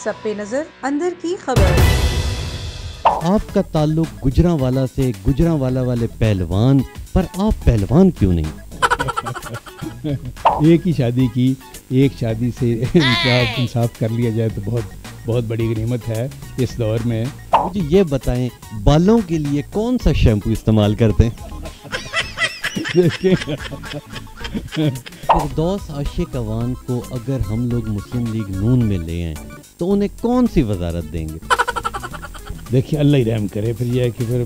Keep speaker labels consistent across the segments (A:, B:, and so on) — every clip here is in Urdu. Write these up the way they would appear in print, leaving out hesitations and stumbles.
A: سب پہ نظر اندر کی خبر۔
B: آپ کا تعلق گجرانوالا سے، گجرانوالا والے پہلوان، پر آپ پہلوان کیوں نہیں؟
C: ایک ہی شادی کی، ایک شادی سے انصاف کر لیا جائے تو بہت بڑی غنیمت ہے اس دور میں۔
B: مجھے یہ بتائیں بالوں کے لیے کون سا شیمپو استعمال کرتے ہیں؟ فردوس عاشق عوان کو اگر ہم لوگ مسلم لیگ نون میں لے آئیں تو انہیں کون سی وزارت دیں گے؟
C: دیکھیے اللہ ہی رحم کرے، پھر یہ ہے کہ پھر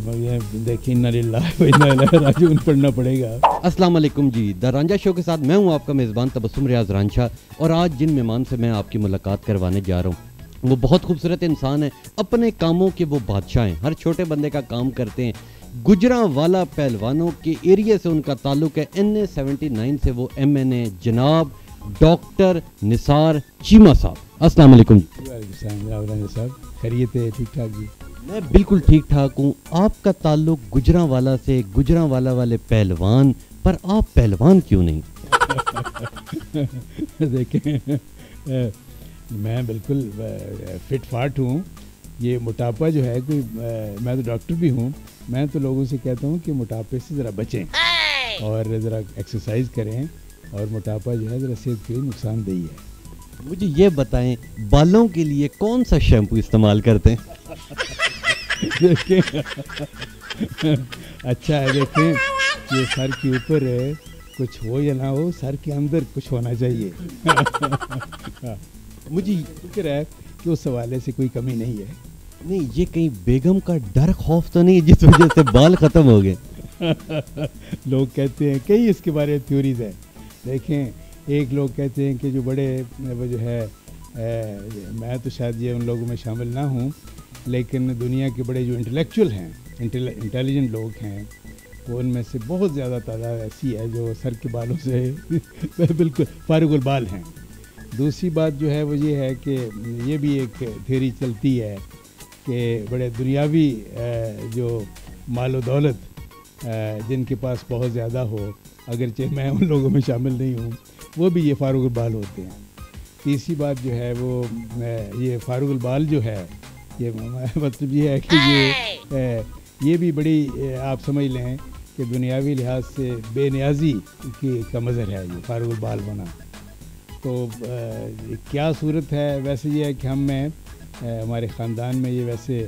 C: دیکھیے انا للہ و انا الیہ راجعون پڑھنا پڑے گا۔
B: السلام علیکم جی، دا رانجھا شو کے ساتھ میں ہوں آپ کا میزبان تبسم ریاض رانجھا، اور آج جن مہمان سے میں آپ کی ملاقات کروانے جا رہا ہوں وہ بہت خوبصورت انسان ہیں، اپنے کاموں کے وہ بادشاہ ہیں، ہر چھوٹے بندے کا کام کرتے ہیں۔ گجرانوالا پہلوانوں کے ایریے سے ان کا تعلق ہے، NA79 سے وہ MNA جناب ڈاکٹر نثار چیمہ صاحب۔ السلام علیکم جی۔
C: وعلیکم السلام صاحب، خیریت ہے؟ ٹھیک ٹھاک جی؟
B: میں بالکل ٹھیک ٹھاک ہوں۔ آپ کا تعلق گجرانوالا سے، گجرانوالا والے پہلوان، پر آپ پہلوان کیوں نہیں؟
C: دیکھیں میں بالکل فٹ فاٹ ہوں۔ یہ موٹاپا جو ہے کوئی، میں تو ڈاکٹر بھی ہوں، میں تو لوگوں سے کہتا ہوں کہ موٹاپے سے ذرا بچیں اور ذرا ایکسرسائز کریں، اور موٹاپا جو ہے ذرا صحت کے لیے نقصان دہ ہے۔
B: مجھے یہ بتائیں بالوں کے لیے کون سا شیمپو استعمال کرتے ہیں؟
C: اچھا ہے، دیکھیں یہ سر کے اوپر ہے کچھ ہو یا نہ ہو، سر کے اندر کچھ ہونا چاہیے۔ مجھے فکر ہے کہ اس حوالے سے کوئی کمی نہیں ہے۔
B: نہیں، یہ کہیں بیگم کا ڈر خوف تو نہیں جس وجہ سے بال ختم ہو گئے؟
C: لوگ کہتے ہیں، کئی اس کے بارے میں تھیوریز ہیں۔ دیکھیں ایک لوگ کہتے ہیں کہ جو بڑے وہ جو ہے، میں تو شاید یہ ان لوگوں میں شامل نہ ہوں، لیکن دنیا کے بڑے جو انٹلیکچوئل ہیں، انٹیلیجنٹ لوگ ہیں، وہ ان میں سے بہت زیادہ تعداد ایسی ہے جو سر کے بالوں سے بالکل فارغ البال ہیں۔ دوسری بات جو ہے وہ یہ ہے کہ یہ بھی ایک تھیوری چلتی ہے کہ بڑے دنیاوی جو مال و دولت جن کے پاس بہت زیادہ ہو، اگرچہ میں ان لوگوں میں شامل نہیں ہوں، وہ بھی یہ فارغ البال ہوتے ہیں۔ تیسری بات جو ہے وہ یہ فارغ البال جو ہے، یہ مطلب یہ ہے کہ یہ بھی بڑی آپ سمجھ لیں کہ دنیاوی لحاظ سے بے نیازی کا مظہر ہے یہ فارغ البال ہونا۔ تو کیا صورت ہے؟ ویسے یہ ہے کہ ہم میں ہمارے خاندان میں یہ ویسے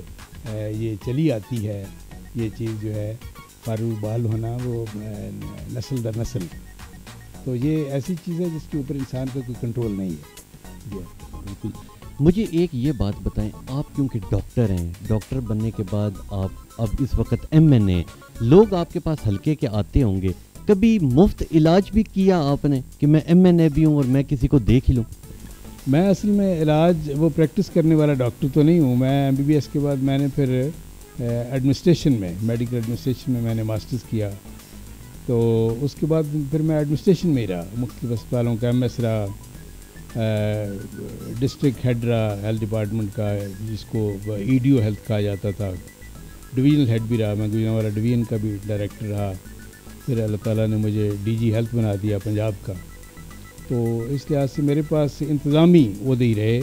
C: یہ چلی آتی ہے، یہ چیز جو ہے فارغ البال ہونا، وہ نسل در نسل۔ تو یہ ایسی چیز ہے جس کے اوپر انسان کا کوئی کنٹرول نہیں ہے۔
B: بالکل۔ مجھے ایک یہ بات بتائیں، آپ کیونکہ ڈاکٹر ہیں، ڈاکٹر بننے کے بعد آپ اب اس وقت MNA، لوگ آپ کے پاس ہلکے کے آتے ہوں گے، کبھی مفت علاج بھی کیا آپ نے کہ میں MNA بھی ہوں اور میں کسی کو دیکھ ہی لوں؟
C: میں اصل میں علاج وہ پریکٹس کرنے والا ڈاکٹر تو نہیں ہوں۔ میں MBBS کے بعد میں نے پھر ایڈمنسٹریشن میں، میڈیکل ایڈمنسٹریشن میں نے ماسٹرز کیا، تو اس کے بعد پھر میں ایڈمنسٹریشن میں ہی رہا، مختلف اسپتالوں کا MS رہا، ڈسٹرکٹ ہیڈ رہا ہیلتھ ڈپارٹمنٹ کا، جس کو EDO ہیلتھ کہا جاتا تھا، ڈویژنل ہیڈ بھی رہا، میں گجرانوالا ڈویژن کا بھی ڈائریکٹر رہا، پھر اللہ تعالیٰ نے مجھے DG ہیلتھ بنا دیا پنجاب کا۔ تو اس لحاظ سے میرے پاس انتظامی عہدے ہی رہے،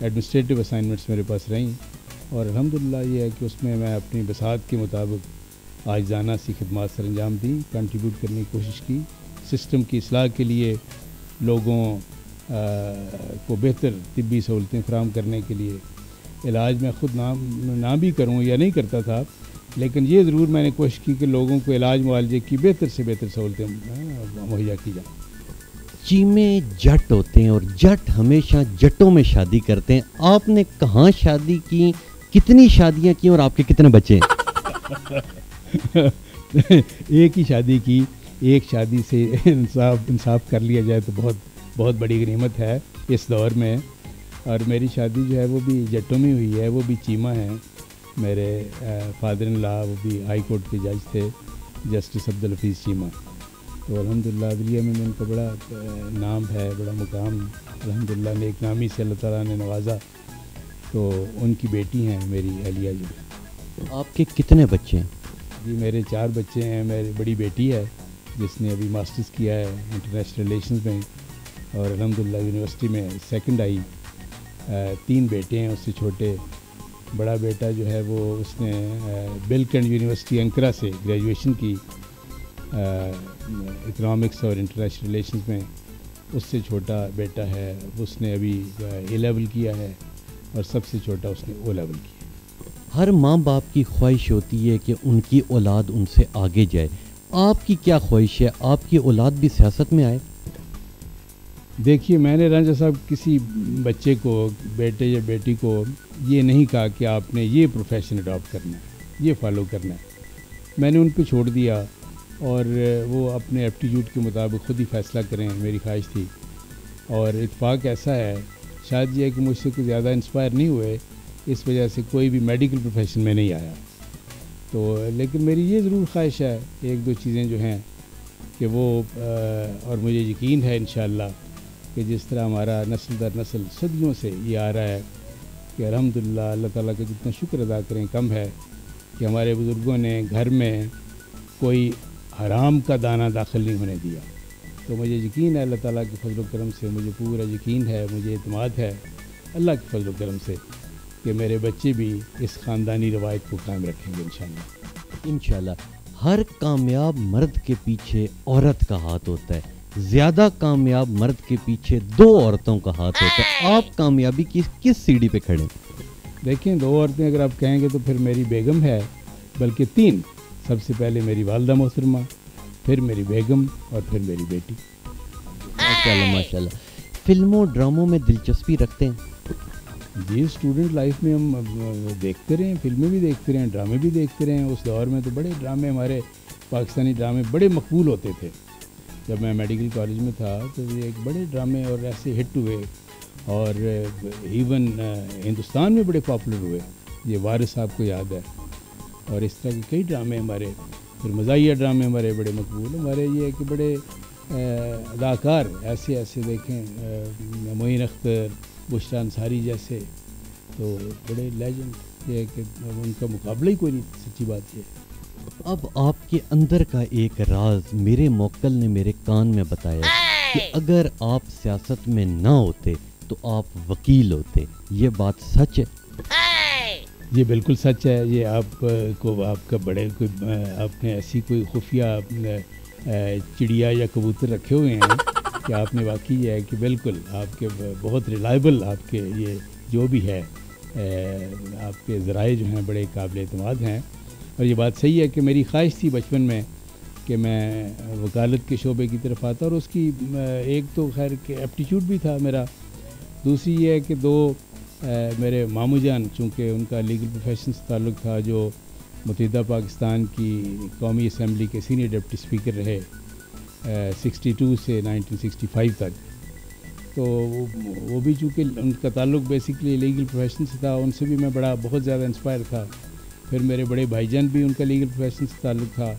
C: ایڈمنسٹریٹو اسائنمنٹس میرے پاس رہیں، اور الحمدللہ یہ ہے کہ اس میں میں اپنی بساط کے مطابق عاجزانہ سی خدمات سر انجام دی، کنٹریبیوٹ کرنے کی کوشش کی، سسٹم کی اصلاح کے لیے، لوگوں کو بہتر طبی سہولتیں فراہم کرنے کے لیے۔ علاج میں خود نہ بھی کروں یا نہیں کرتا تھا، لیکن یہ ضرور میں نے کوشش کی کہ لوگوں کو علاج معالجے کی بہتر سے بہتر سہولتیں مہیا کی جائیں۔
B: چیمے جٹ ہوتے ہیں اور جٹ ہمیشہ جٹوں میں شادی کرتے ہیں، آپ نے کہاں شادی کی، کتنی شادیاں کی، اور آپ کے کتنے بچے ہیں؟
C: ایک ہی شادی کی، ایک شادی سے انصاف کر لیا جائے تو بہت بڑی غنیمت ہے اس دور میں۔ اور میری شادی جو ہے وہ بھی جٹوں میں ہوئی ہے، وہ بھی چیمہ ہیں۔ میرے فادر ان لا وہ بھی ہائی کورٹ کے جج تھے، جسٹس عبدالحفیظ چیمہ۔ تو الحمدللہ عدلیہ میں ان کا بڑا نام ہے، بڑا مقام، الحمدللہ نیک نامی سے اللہ تعالیٰ نے نوازا۔ تو ان کی بیٹی ہیں میری اہلیہ جو۔
B: آپ کے کتنے بچے ہیں؟
C: جی میرے 4 بچے ہیں۔ میری بڑی بیٹی ہے جس نے ابھی ماسٹرز کیا ہے انٹرنیشنل ریلیشنز میں، اور الحمدللہ یونیورسٹی میں 2nd آئی، 3 بیٹے ہیں اس سے چھوٹے. بڑا بیٹا جو ہے وہ اس نے بلکنڈ یونیورسٹی انکرا سے گریجویشن کی اکنامکس اور انٹرنیشنل ریلیشنز میں. اس سے چھوٹا بیٹا ہے اس نے ابھی اے لیول کیا ہے, اور سب سے چھوٹا اس نے او لیول کیا.
B: ہر ماں باپ کی خواہش ہوتی ہے کہ ان کی اولاد ان سے آگے جائے. آپ کی کیا خواہش ہے آپ کی اولاد بھی سیاست میں آئے؟
C: دیکھیے میں نے رانجھا صاحب کسی بچے کو, بیٹے یا بیٹی کو یہ نہیں کہا کہ آپ نے یہ پروفیشن اڈاپٹ کرنا ہے, یہ فالو کرنا ہے. میں نے ان پہ چھوڑ دیا اور وہ اپنے ایپٹیٹیوڈ کے مطابق خود ہی فیصلہ کریں, میری خواہش تھی. اور اتفاق ایسا ہے شاید یہ ہے کہ مجھ سے کوئی زیادہ انسپائر نہیں ہوئے, اس وجہ سے کوئی بھی میڈیکل پروفیشن میں نہیں آیا. تو لیکن میری یہ ضرور خواہش ہے 1-2 چیزیں جو ہیں کہ وہ اور مجھے یقین ہے انشاءاللہ کہ جس طرح ہمارا نسل در نسل صدیوں سے یہ آ رہا ہے کہ الحمدللہ اللہ تعالیٰ کا جتنا شکر ادا کریں کم ہے کہ ہمارے بزرگوں نے گھر میں کوئی حرام کا دانہ داخل نہیں ہونے دیا. تو مجھے یقین ہے اللہ تعالیٰ کے فضل و کرم سے, مجھے پورا یقین ہے, مجھے اعتماد ہے اللہ کے فضل و کرم سے کہ میرے بچے بھی اس خاندانی روایت کو قائم رکھیں گے انشاءاللہ.
B: انشاءاللہ. ہر کامیاب مرد کے پیچھے عورت کا ہاتھ ہوتا ہے, زیادہ کامیاب مرد کے پیچھے 2 عورتوں کا ہاتھ ہوتا ہے. آپ کامیابی کی کس سیڑھی پہ کھڑے ہیں؟
C: دیکھیں 2 عورتیں اگر آپ کہیں گے تو پھر میری بیگم ہے, بلکہ 3. سب سے پہلے میری والدہ محترمہ, پھر میری بیگم اور پھر میری بیٹی.
B: ماشاءاللہ ماشاءاللہ. فلموں ڈراموں میں دلچسپی رکھتے ہیں؟
C: جی اسٹوڈنٹ لائف میں ہم دیکھتے رہے ہیں, فلمیں بھی دیکھتے رہے ہیں, ڈرامے بھی دیکھتے رہے ہیں. اس دور میں تو بڑے ڈرامے, ہمارے پاکستانی ڈرامے بڑے مقبول ہوتے تھے. جب میں میڈیکل کالج میں تھا تو یہ ایک بڑے ڈرامے اور ایسے ہٹ ہوئے, اور ایون ہندوستان میں بڑے پاپولر ہوئے. یہ وارث صاحب کو یاد ہے, اور اس طرح کے کئی ڈرامے ہمارے. پھر مزاحیہ ڈرامے ہمارے بڑے مقبول. ہمارے یہ ہے کہ بڑے اداکار ایسے دیکھیں, معین اختر, بشریٰ انصاری جیسے, تو بڑے لیجنڈ. یہ ہے کہ ان کا مقابلہ ہی کوئی نہیں, سچی بات یہ.
B: اب آپ کے اندر کا ایک راز میرے موکل نے میرے کان میں بتایا کہ اگر آپ سیاست میں نہ ہوتے تو آپ وکیل ہوتے. یہ بات سچ ہے؟
C: یہ بالکل سچ ہے. یہ آپ کو آپ کا بڑے کوئی آپ نے ایسی کوئی خفیہ چڑیا یا کبوتر رکھے ہوئے ہیں کہ آپ نے واقعی یہ ہے کہ بالکل آپ کے بہت ریلائبل آپ کے یہ جو بھی ہے آپ کے ذرائع جو ہیں بڑے قابل اعتماد ہیں. اور یہ بات صحیح ہے کہ میری خواہش تھی بچپن میں کہ میں وکالت کے شعبے کی طرف آتا, اور اس کی ایک تو خیر کہ ایپٹیٹیوڈ بھی تھا میرا. دوسری یہ ہے کہ 2 میرے ماموں جان, چونکہ ان کا لیگل پروفیشن سے تعلق تھا, جو متحدہ پاکستان کی قومی اسمبلی کے سینئر ڈپٹی اسپیکر رہے 62 سے 1965 تک. تو وہ بھی چونکہ ان کا تعلق بیسکلی لیگل پروفیشن سے تھا, ان سے بھی میں بہت زیادہ انسپائر تھا. پھر میرے بڑے بھائی جان بھی ان کا لیگل پروفیشن سے تعلق تھا.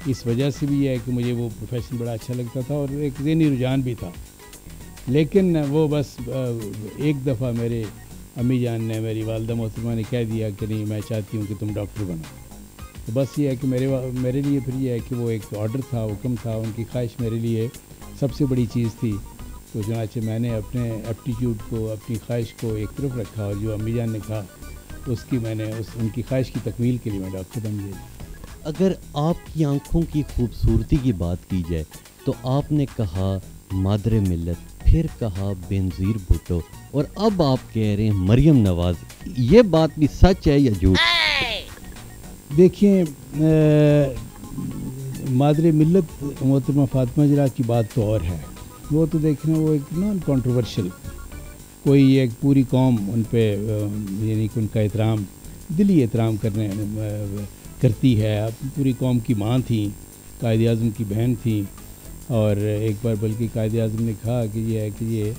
C: اس وجہ سے بھی یہ ہے کہ مجھے وہ پروفیشن بڑا اچھا لگتا تھا, اور ایک ذہنی رجحان بھی تھا. لیکن وہ بس ایک دفعہ میرے امی جان نے, میری والدہ محترمہ نے کہہ دیا کہ نہیں, میں چاہتی ہوں کہ تم ڈاکٹر بنو. تو بس یہ ہے کہ میرے لیے پھر یہ ہے کہ وہ ایک آرڈر تھا, حکم تھا, ان کی خواہش میرے لیے سب سے بڑی چیز تھی. تو چنانچہ میں نے اپنے ایپٹیٹیوڈ کو, اپنی خواہش کو ایک طرف رکھا, اور جو امی جان نے کہا اس کی میں نے ان کی خواہش کی تکمیل کے لیے میں ڈاکٹر بن گیا.
B: اگر آپ کی آنکھوں کی خوبصورتی کی بات کی جائے تو آپ نے کہا مادر ملت, پھر کہا بینظیر بھٹو, اور اب آپ کہہ رہے ہیں مریم نواز. یہ بات بھی سچ ہے یا جھوٹ؟
C: دیکھیں مادر ملت محترمہ فاطمہ جرا کی بات تو اور ہے. وہ تو دیکھنا وہ ایک نان کنٹروورشل, کوئی ایک پوری قوم ان پہ یعنی کہ ان کا احترام, دلی احترام کرتی ہے. پوری قوم کی ماں تھیں, قائد اعظم کی بہن تھیں, اور ایک بار بلکہ قائد اعظم نے کہا کہ یہ ہے کہ یہ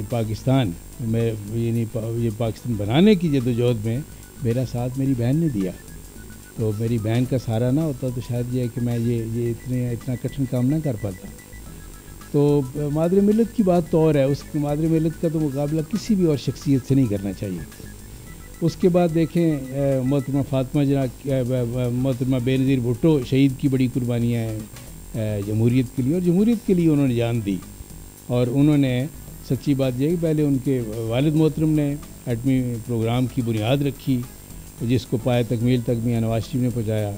C: پاکستان میں یعنی یہ پاکستان بنانے کی جدوجہد میں میرا ساتھ میری بہن نے دیا. تو میری بہن کا سہارا نہ ہوتا تو شاید یہ ہے کہ میں یہ اتنا کٹھن کام نہ کر پاتا. تو مادر ملت کی بات تو اور ہے, اس مادر ملت کا تو مقابلہ کسی بھی اور شخصیت سے نہیں کرنا چاہیے. اس کے بعد دیکھیں محترمہ فاطمہ محترمہ بینظیر بھٹو شہید کی بڑی قربانیاں ہیں جمہوریت کے لیے, اور جمہوریت کے لیے انہوں نے جان دی, اور انہوں نے سچی بات یہ ہے کہ پہلے ان کے والد محترم نے ایٹمی پروگرام کی بنیاد رکھی، جس کو پائے تکمیل تک میاں نواز شریف نے پہنچایا،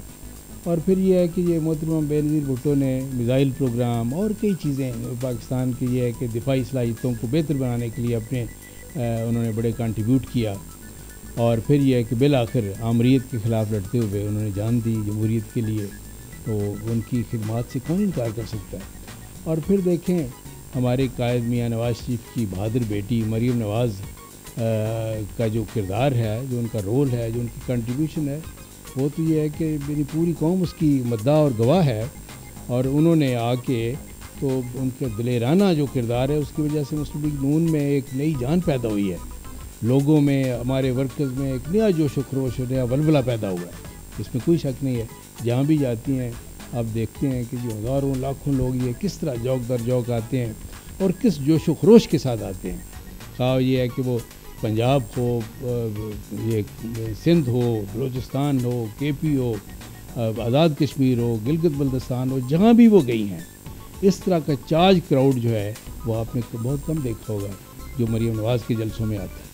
C: اور پھر یہ ہے کہ یہ محترمہ بینظیر بھٹو نے میزائل پروگرام اور کئی چیزیں پاکستان کی یہ ہے کہ دفاعی صلاحیتوں کو بہتر بنانے کے لیے اپنے انہوں نے بڑے کنٹریبیوٹ کیا، اور پھر یہ ہے کہ بالآخر آمریت کے خلاف لڑتے ہوئے انہوں نے جان دی جمہوریت کے لیے، تو ان کی خدمات سے کون انکار کر سکتا ہے۔ اور پھر دیکھیں ہمارے قائد میاں نواز شریف کی بہادر بیٹی مریم نواز کا جو کردار ہے، جو ان کا رول ہے، جو ان کی کنٹریبیوشن ہے، وہ تو یہ ہے کہ میری پوری قوم اس کی مداح اور گواہ ہے، اور انہوں نے آ کے تو ان کے دلیرانہ جو کردار ہے اس کی وجہ سے مسلم لیگ نون میں ایک نئی جان پیدا ہوئی ہے، لوگوں میں، ہمارے ورکرز میں ایک نیا جوش و خروش، نیا ولولہ پیدا ہوا ہے، اس میں کوئی شک نہیں ہے۔ جہاں بھی جاتی ہیں آپ دیکھتے ہیں کہ جو ہزاروں لاکھوں لوگ یہ کس طرح جوک در جوک آتے ہیں اور کس جوش و خروش کے ساتھ آتے ہیں، خواہ یہ ہے کہ وہ پنجاب ہو، یہ سندھ ہو، بلوچستان ہو، کے پی ہو، آزاد کشمیر ہو، گلگت بلتستان ہو، جہاں بھی وہ گئی ہیں، اس طرح کا چارج کراؤڈ جو ہے وہ آپ نے بہت کم دیکھا ہوگا جو مریم نواز کے جلسوں میں آتا ہے۔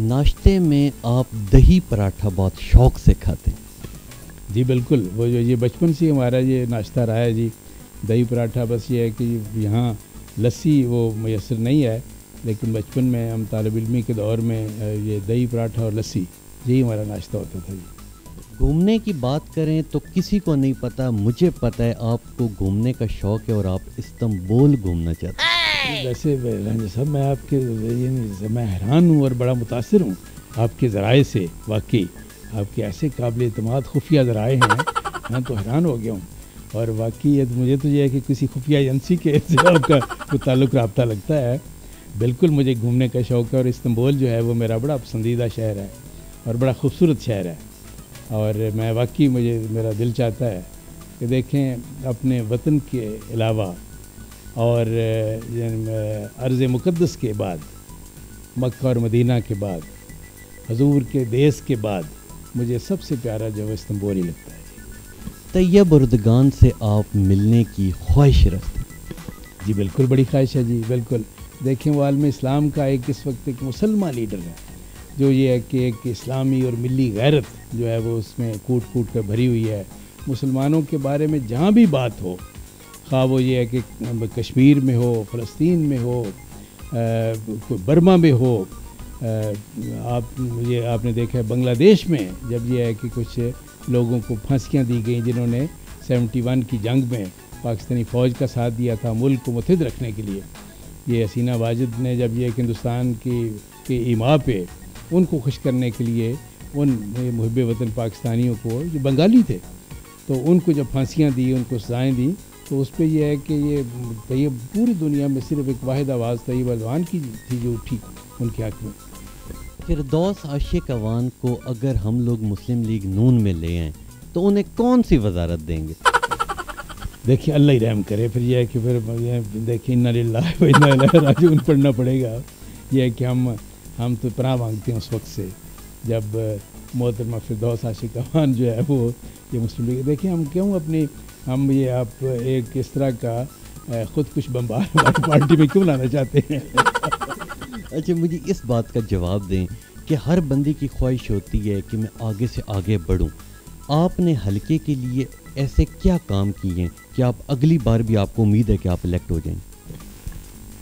B: ناشتے میں آپ دہی پراٹھا بہت شوق سے کھاتے ہیں۔
C: جی بالکل، وہ جو یہ بچپن سے ہمارا یہ ناشتہ رہا ہے جی، دہی پراٹھا۔ بس یہ ہے کہ یہاں لسی وہ میسر نہیں ہے، لیکن بچپن میں ہم طالب علمی کے دور میں یہ دہی پراٹھا اور لسی یہی ہمارا ناشتہ ہوتا تھا جی۔
B: گھومنے کی بات کریں تو کسی کو نہیں پتہ، مجھے پتہ ہے آپ کو گھومنے کا شوق ہے اور آپ استنبول گھومنا چاہتے ہیں۔
C: ویسے رنجا صاحب میں آپ کے میں حیران ہوں اور بڑا متاثر ہوں آپ کے ذرائع سے، واقعی آپ کے ایسے قابل اعتماد خفیہ ذرائع ہیں، میں تو حیران ہو گیا ہوں، اور واقعی مجھے تو یہ ہے کہ کسی خفیہ ایجنسی کے سے آپ کا کوئی تعلق رابطہ لگتا ہے۔ بالکل مجھے گھومنے کا شوق ہے، اور استنبول جو ہے وہ میرا بڑا پسندیدہ شہر ہے اور بڑا خوبصورت شہر ہے، اور میں واقعی میرا دل چاہتا ہے کہ دیکھیں اپنے وطن کے علاوہ اور ارض مقدس کے بعد، مکہ اور مدینہ کے بعد، حضور کے دیس کے بعد، مجھے سب سے پیارا جو ہے استنبول ہی لگتا ہے۔
B: طیب اردگان سے آپ ملنے کی خواہش رکھتے ہیں؟
C: جی بالکل بڑی خواہش ہے جی، بالکل۔ دیکھیں وہ عالم اسلام کا اس وقت ایک مسلمان لیڈر ہے، جو یہ ہے کہ ایک اسلامی اور ملی غیرت جو ہے وہ اس میں کوٹ کوٹ کر بھری ہوئی ہے۔ مسلمانوں کے بارے میں جہاں بھی بات ہو، خواہ وہ یہ ہے کہ کشمیر میں ہو، فلسطین میں ہو، برما میں ہو، آپ نے دیکھا ہے بنگلہ دیش میں جب یہ ہے کہ کچھ لوگوں کو پھانسیاں دی گئیں جنہوں نے 71 کی جنگ میں پاکستانی فوج کا ساتھ دیا تھا ملک کو متحد رکھنے کے لیے۔ یہ حسینہ واجد نے جب یہ کہ ہندوستان کے ایما پہ ان کو خوش کرنے کے لیے ان محب وطن پاکستانیوں کو جو بنگالی تھے، تو ان کو جب پھانسیاں دی، ان کو سزائیں دیں، تو اس پہ یہ ہے کہ یہ طیب پوری دنیا میں صرف ایک واحد آواز طیب اردگان کی تھی جو اٹھی ان کے حق میں۔
B: فردوس عاشق اوان کو اگر ہم لوگ مسلم لیگ نون میں لے آئیں تو انہیں کون سی وزارت دیں گے؟
C: دیکھیے اللہ ہی رحم کرے، پھر یہ ہے کہ پھر دیکھیے انا للہ و انا الیہ راجعون پڑھنا پڑے گا۔ یہ ہے کہ ہم تو پناہ مانگتے ہیں اس وقت سے جب محترمہ فردوس عاشق اوان جو ہے وہ یہ مسلم لیگ، دیکھیں ہم کیوں ہم یہ آپ ایک اس طرح کا خود کش بمبار ہماری پارٹی میں کیوں لانا چاہتے ہیں؟
B: اچھا مجھے اس بات کا جواب دیں کہ ہر بندے کی خواہش ہوتی ہے کہ میں آگے سے آگے بڑھوں، آپ نے حلقے کے لیے ایسے کیا کام کیے ہیں کہ آپ اگلی بار بھی آپ کو امید ہے کہ آپ الیکٹ ہو جائیں؟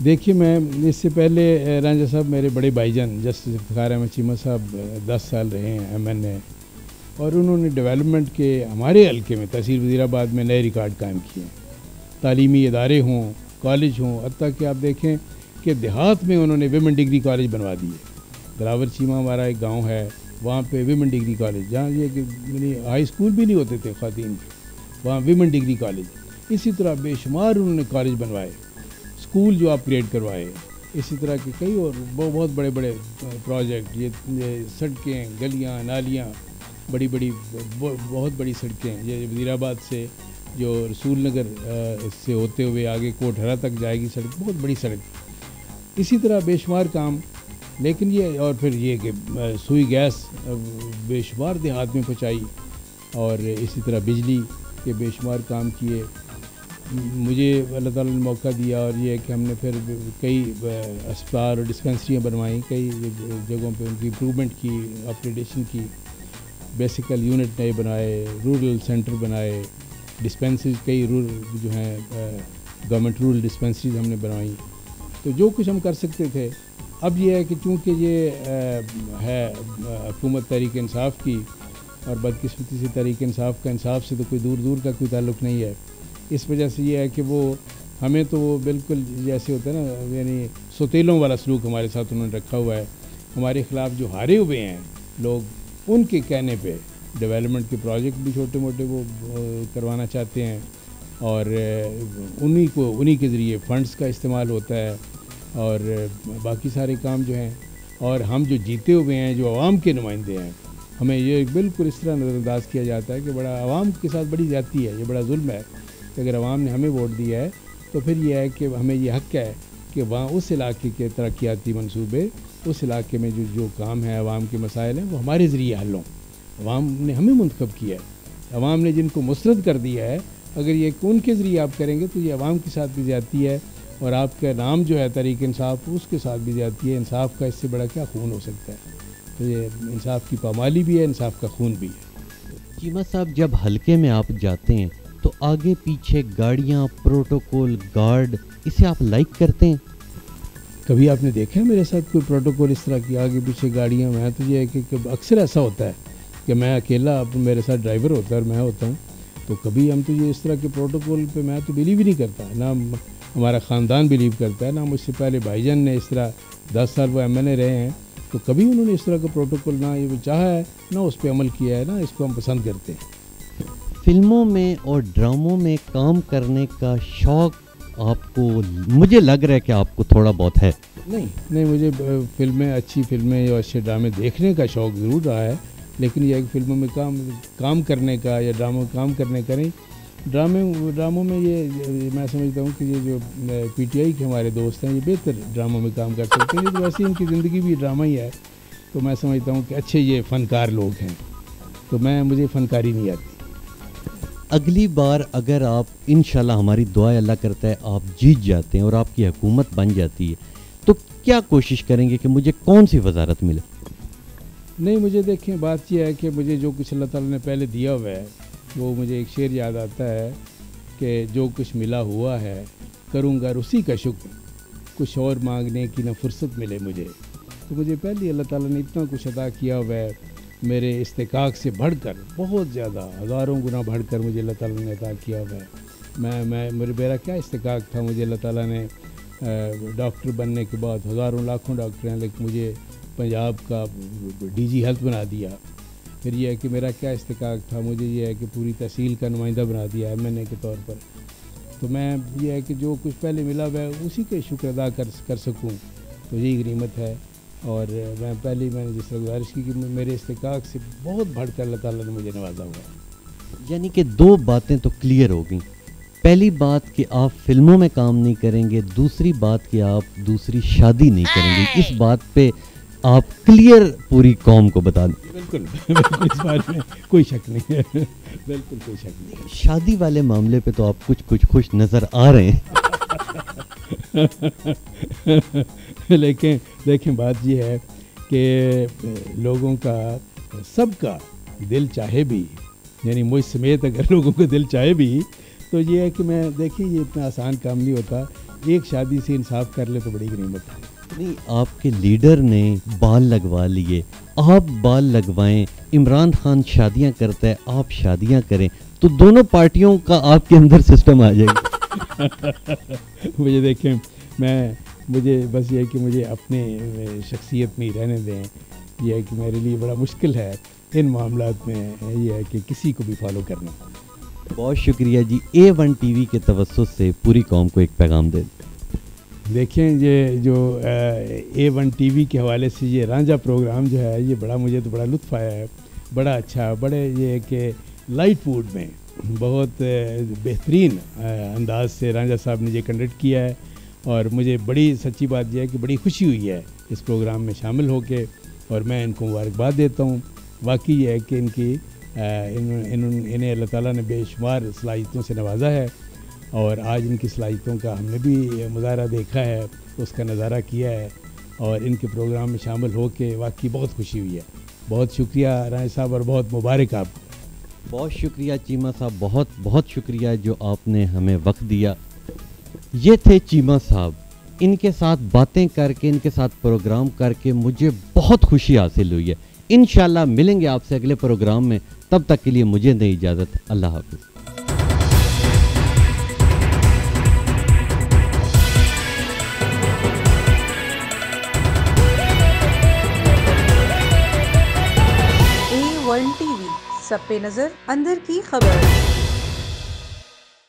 C: دیکھیے میں اس سے پہلے رانجھا صاحب میرے بڑے بھائی جان جسٹس افتخار احمد چیمہ صاحب 10 سال رہے ہیں MNA، اور انہوں نے ڈیولپمنٹ کے ہمارے حلقے میں تحصیل وزیر آباد میں نئے ریکارڈ قائم کیے ہیں، تعلیمی ادارے ہوں، کالج ہوں، حتیٰ کہ آپ دیکھیں کہ دیہات میں انہوں نے ویمن ڈگری کالج بنوا دیے۔ دراور چیمہ ہمارا ایک گاؤں ہے، وہاں پہ ویمن ڈگری کالج، جہاں یہ کہ ہائی اسکول بھی نہیں ہوتے تھے خواتین کے، وہاں ویمن ڈگری کالج۔ اسی طرح بے شمار انہوں نے کالج بنوائے، اسکول جو اپ گریڈ کروائے، اسی طرح کے کئی اور بہت بڑے بڑے پروجیکٹ، یہ سڑکیں، گلیاں، نالیاں، بہت بڑی سڑکیں، یہ وزیر آباد سے جو رسول نگر سے ہوتے ہوئے آگے کوٹ ہرا تک جائے گی سڑک، بہت بڑی سڑک۔ اسی طرح بے شمار کام، لیکن یہ اور پھر یہ کہ سوئی گیس بے شمار دیہات میں پہنچائی، اور اسی طرح بجلی کے بے شمار کام کیے۔ مجھے اللہ تعالیٰ نے موقع دیا اور یہ ہے کہ ہم نے پھر کئی اسپتال اور ڈسپنسریاں بنوائیں، کئی جگہوں پہ ان کی امپرومنٹ کی، اپگریڈیشن کی، بیسیکل یونٹ نئے بنائے، رورل سینٹر بنائے، ڈسپنسریز کئی جو ہیں گورنمنٹ رورل ڈسپنسریز ہم نے بنوائیں. تو جو کچھ ہم کر سکتے تھے. اب یہ ہے کہ چونکہ یہ ہے حکومت تحریک انصاف کی، اور بدقسمتی سے تحریک انصاف کا انصاف سے تو کوئی دور دور کا کوئی تعلق نہیں ہے. اس وجہ سے یہ ہے کہ وہ ہمیں تو وہ بالکل جیسے ہوتا ہے نا، یعنی سوتیلوں والا سلوک ہمارے ساتھ انہوں نے رکھا ہوا ہے. ہمارے خلاف جو ہارے ہوئے ہیں لوگ، ان کے کہنے پہ ڈیولپمنٹ کے پروجیکٹ بھی چھوٹے موٹے وہ کروانا چاہتے ہیں، اور انہی کے ذریعے فنڈز کا استعمال ہوتا ہے، اور باقی سارے کام جو ہیں. اور ہم جو جیتے ہوئے ہیں، جو عوام کے نمائندے ہیں، ہمیں یہ بالکل اس طرح نظر انداز کیا جاتا ہے کہ بڑا عوام کے ساتھ بڑی زیادتی ہے، یہ بڑا ظلم ہے کہ اگر عوام نے ہمیں ووٹ دیا ہے تو پھر یہ ہے کہ ہمیں یہ حق ہے کہ وہاں اس علاقے کے ترقیاتی منصوبے، اس علاقے میں جو کام ہے، عوام کے مسائل ہیں، وہ ہمارے ذریعے حل ہوں. عوام نے ہمیں منتخب کیا ہے، عوام نے جن کو مسترد کر دیا ہے، اگر یہ ان کے ذریعے آپ کریں گے تو یہ عوام کے ساتھ بھی زیادتی ہے، اور آپ کا نام جو ہے تحریک انصاف، اس کے ساتھ بھی زیادتی ہے. انصاف کا اس سے بڑا کیا خون ہو سکتا ہے؟ تو یہ انصاف کی پامالی بھی ہے، انصاف کا خون بھی ہے.
B: چیمہ صاحب، جب حلقے میں آپ جاتے ہیں تو آگے پیچھے گاڑیاں، پروٹوکول، گارڈ، اسے آپ لائک کرتے ہیں؟
C: کبھی آپ نے دیکھا ہے میرے ساتھ کوئی پروٹوکول اس طرح کی آگے پیچھے گاڑیاں؟ میں تو یہ ہے کہ اکثر ایسا ہوتا ہے کہ میں اکیلا، میرے ساتھ ڈرائیور ہوتا ہے اور میں ہوتا ہوں، تو کبھی ہم تو یہ اس طرح کے پروٹوکول پہ میں تو بلیو ہی نہیں کرتا، نہ ہمارا خاندان بلیو کرتا ہے، نہ مجھ سے پہلے بھائی جان نے اس طرح 10 سال وہ MNA رہے ہیں، تو کبھی انہوں نے اس طرح کا پروٹوکول نہ یہ چاہا ہے، نہ اس پہ عمل کیا ہے، نہ اس کو ہم پسند کرتے ہیں.
B: فلموں میں اور ڈراموں میں کام کرنے کا شوق آپ کو، مجھے لگ رہا ہے کہ آپ کو تھوڑا بہت ہے.
C: نہیں، مجھے فلمیں، اچھی فلمیں یا اچھے ڈرامے دیکھنے کا شوق ضرور رہا ہے، لیکن یہ ایک فلموں میں کام کرنے کا یا ڈراموں کام کرنے کا نہیں. ڈراموں میں یہ میں سمجھتا ہوں کہ یہ جو PTI کے ہمارے دوست ہیں، یہ بہتر ڈراموں میں کام کر سکتے ہیں. یہ تو ویسے ان کی زندگی بھی ڈرامہ ہی ہے، تو میں سمجھتا ہوں کہ اچھے یہ فنکار لوگ ہیں، تو مجھے فنکاری نہیں آتی.
B: اگلی بار اگر آپ انشاءاللہ، ہماری دعا اللہ کرتا ہے آپ جیت جاتے ہیں اور آپ کی حکومت بن جاتی ہے، تو کیا کوشش کریں گے کہ مجھے کون سی وزارت ملے؟
C: نہیں، مجھے دیکھیں، بات یہ ہے کہ مجھے جو کچھ اللہ تعالیٰ نے پہلے دیا ہوا ہے، وہ مجھے ایک شعر یاد آتا ہے کہ جو کچھ ملا ہوا ہے کروں گا اسی کا شکر، کچھ اور مانگنے کی نہ فرصت ملے مجھے. تو مجھے پہلے اللہ تعالیٰ نے اتنا کچھ عطا کیا ہوا ہے، میرے استحقاق سے بڑھ کر، بہت زیادہ، ہزاروں گنا بڑھ کر مجھے اللہ تعالیٰ نے عطا کیا ہوا ہے. میرا کیا استحقاق تھا؟ مجھے اللہ تعالیٰ نے ڈاکٹر بننے کے بعد، ہزاروں لاکھوں ڈاکٹر ہیں، لیکن مجھے پنجاب کا DG ہیلتھ بنا دیا. پھر یہ ہے کہ میرا کیا استحقاق تھا؟ مجھے یہ ہے کہ پوری تحصیل کا نمائندہ بنا دیا MNA کے طور پر. تو میں یہ ہے کہ جو کچھ پہلے ملا ہوا ہے اسی کے شکر ادا کر سکوں، تو یہی غنیمت ہے. اور میں نے جس طرح گزارش کی کہ میرے استحقاق سے بہت بڑھ کر اللہ تعالیٰ نے مجھے نوازا ہوا ہے.
B: یعنی کہ 2 باتیں تو کلیئر ہو گئیں. پہلی بات کہ آپ فلموں میں کام نہیں کریں گے، دوسری بات کہ آپ دوسری شادی نہیں کریں گے. اس بات پہ آپ کلیئر پوری قوم کو بتا دیں.
C: بالکل اس بارے میں کوئی شک نہیں ہے، بالکل کوئی شک نہیں ہے.
B: شادی والے معاملے پہ تو آپ کچھ خوش نظر آ رہے ہیں.
C: لیکن دیکھیں، بات یہ ہے کہ لوگوں کا، سب کا دل چاہے بھی، یعنی مجھ سمیت اگر لوگوں کا دل چاہے بھی، تو یہ ہے کہ دیکھیں یہ اتنا آسان کام نہیں ہوتا. ایک شادی سے انصاف کر لے تو بڑی غنیمت ہے.
B: نہیں، آپ کے لیڈر نے بال لگوا لیے، آپ بال لگوائیں. عمران خان شادیاں کرتا ہے، آپ شادیاں کریں، تو دونوں پارٹیوں کا آپ کے اندر سسٹم آ جائے گا.
C: مجھے دیکھیں، مجھے بس یہ ہے کہ مجھے اپنے شخصیت میں ہی رہنے دیں. یہ ہے کہ میرے لیے بڑا مشکل ہے ان معاملات میں، یہ ہے کہ کسی کو بھی فالو کرنا.
B: بہت شکریہ جی. A1 TV کے توسط سے پوری قوم کو ایک پیغام دیں.
C: دیکھیں، یہ جو A1 TV کے حوالے سے یہ رانجھا پروگرام جو ہے، یہ مجھے تو بڑا لطف آیا ہے. بڑا اچھا، بڑے یہ کہ لائٹ موڈ میں بہت بہترین انداز سے رانجھا صاحب نے یہ کنڈکٹ کیا ہے، اور مجھے بڑی سچی بات یہ ہے کہ بڑی خوشی ہوئی ہے اس پروگرام میں شامل ہو کے، اور میں ان کو مبارکباد دیتا ہوں. واقعی یہ ہے کہ انہیں اللہ تعالیٰ نے بے شمار صلاحیتوں سے نوازا ہے، اور آج ان کی صلاحیتوں کا ہم نے بھی مظاہرہ دیکھا ہے، اس کا نظارہ کیا ہے، اور ان کے پروگرام میں شامل ہو کے واقعی بہت خوشی ہوئی ہے. بہت شکریہ رائے صاحب، اور بہت مبارک آپ کو.
B: بہت شکریہ چیمہ صاحب، بہت بہت شکریہ جو آپ نے ہمیں وقت دیا. یہ تھے چیمہ صاحب. ان کے ساتھ باتیں کر کے، ان کے ساتھ پروگرام کر کے مجھے بہت خوشی حاصل ہوئی ہے. انشاءاللہ ملیں گے آپ سے اگلے پروگرام میں. تب تک کے لیے مجھے دیں اجازت. اللہ حافظ.
A: A1 TV سب پہ نظر، اندر کی خبر.